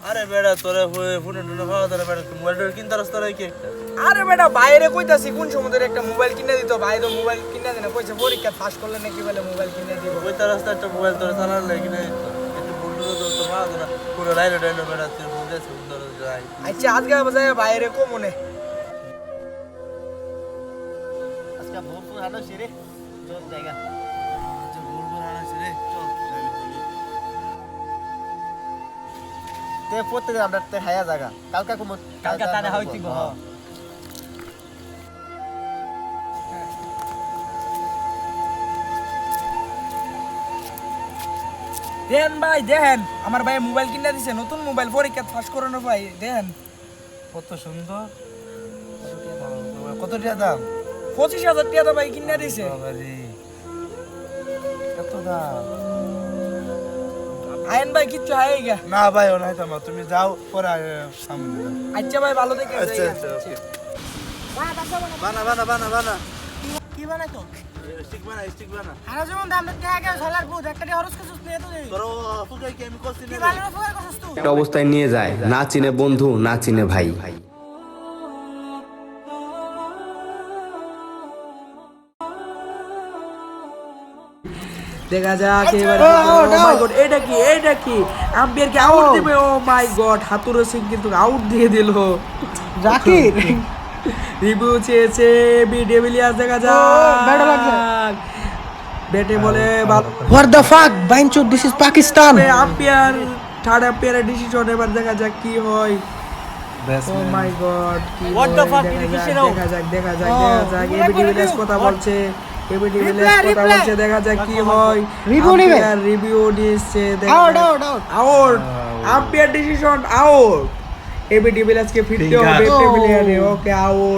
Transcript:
আরে বেটা তোরে ফোনে টোনে পাওয়া তোরা বেটা মোবাইল কিনতে রাস্তা কি একটা আরে বেটা বাইরে কইতাছি কোন সমুদ্রে একটা মোবাইল কিনে দিত ভাই তো মোবাইল কিনে দেনা কইছে পরীক্ষা পাস করলে নাকি বলে মোবাইল কিনে দিব ওইটা রাস্তা একটা মোবাইল তোরে চালান লাগে না একটু বন্ধু তো তো পাওয়া না পুরো লাইন ডাইন বেটা তুই ফোন দিয়ে সুন্দর যাই আচ্ছা আজকে বাজায় বাইরে কো মনে আজকে ভোরপুর হাঁটো সেরে চল জায়গা আচ্ছা বলবো আনাছি রে চল তে প্রত্যেকদিন আমরা তে হায়া জায়গা কালকা কুম কালকা তারে হইতিব হ দেন ভাই দেন আমার ভাই মোবাইল কিনে দিছে নতুন মোবাইল পরীক্ষা পাস করানোর ভাই দেন কত সুন্দর কত টাকা দাম 25,000 টাকা ভাই কিনে দিছে বাবারে কত দাম আইন ভাই কিচ্ছু হাই গা না ভাই ওনাই তো তুমি যাও পরে সামনে যাও আচ্ছা ভাই ভালো দেখে আচ্ছা আচ্ছা ওকে বানা বানা বানা বানা কি বানাই তো স্টিক বানা আরে যেমন দাম টাকা গেল সালার বুদ একটা হরস কিছু নিয়ে তো দেই তোর ফুকাই কি আমি করছি কি না ভালো ফুকার করছস তুই একটা অবস্থায় নিয়ে যায়, না চিনে বন্ধু না চিনে ভাই। দেখা যাক এবারে ও মাই গড এটা কি আম্পায়ার কি আউট দিবে ও মাই গড হাতুরো সিং কিন্তু আউট দিয়ে দিল জাকির রিভিউ চেয়েছে বিডব্লিউএস দেখা যাক ব্যাট লাগছে ব্যাটে বলে হোয়াট দ্য ফাক বাইনচো this is Pakistan umpire third আম্পায়ারের ডিসিশন এবার দেখা যাক কি হয় oh my god What the fuck is this now? দেখা যাক এবিডিভিলিয়ার্স কথা বলছে এবিডিভিলিয়ার্স কথা বলছে দেখা যাক কি হয় রিভিউ দিচ্ছে আউট আম্পায়ার ডিসিশন আউট এবিডিভিলিয়ার্সকে ফিরতে হবে এবিডিভিলিয়ারে ওকে আউট